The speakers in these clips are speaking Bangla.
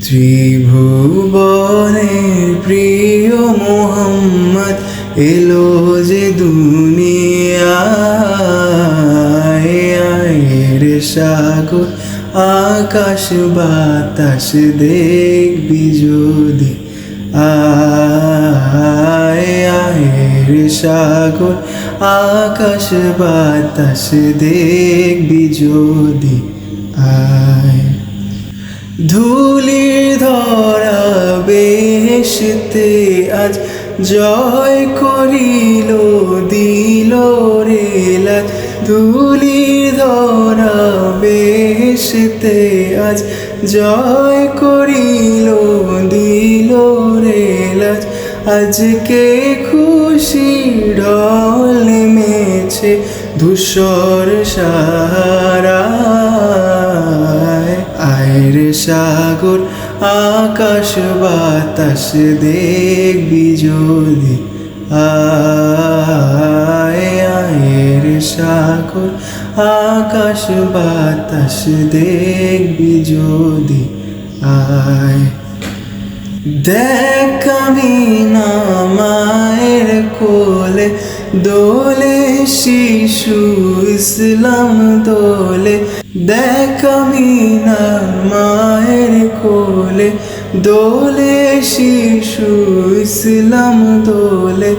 ত্রিভুবনের প্রিয় মোহাম্মদ এলো যে দুনিয়ায়, আয়ের সাগর আকাশ বাতাস দেখবি যদি, আয়ের সাগর আকাশ বাতাস দেখবি যদি, আয়। ধুলির ধরা বেহেশতে আজ জয় করিল দিল রে লাজ, ধুলির ধরা বেহেশতে আজ জয় করিল দিল রে লাজ। আজকে খুশি ঢল নেমেছে ধূসর সাহারায়, আয়ের সাগর আকাশ বাতাস দেখবি যদি, আয়ের সাগর আকাশ বাতাস দেখবি যদি, আয়। দেখ আমিনা মায়ের কোলে দোলে শিশু ইসলাম দোলে, দেখ আমিনা মায়ের কোলে দোলে শিশু ইসলাম দোলে,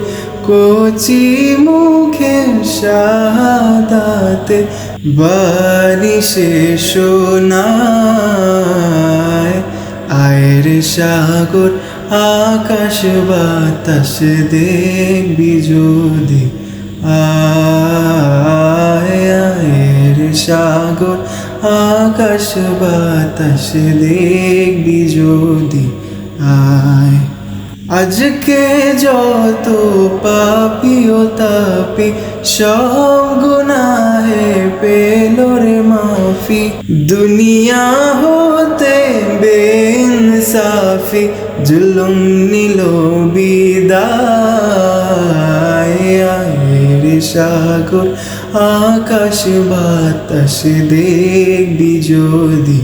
কচি মুখে শাহাদাতে বাণী সে শোনায়, আয়ের সাগর আকাশ বাতাস দেখবি যদি, আয়ের সাগর আকাশ বাতাস দেখবি যদি, আয়। আজকে যত পাপী ও তাপী সব গুনাহে পেল রে মাফি, দুনিয়া হতে বেইনসাফি জুলুম নিল বিদায়, আয়ের সাগর আকাশ বাতাস দেখবি যদি,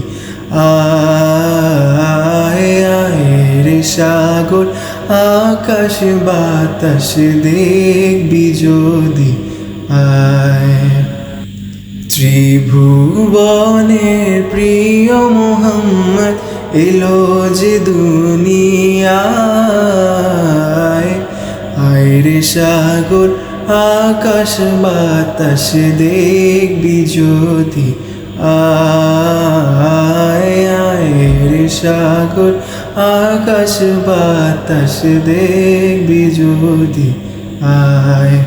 আয়ের সাগর আকাশ বাতাস দেখবি যদি, আয়। ত্রিভুবনের প্রিয় মোহাম্মদ এলো যে দুনিয়ায়, আয়ের সাগর আকাশ বাতাস দেখবি যদি, আয়ের সাগর আকাশ বাতাস দেখবি যদি, আয়।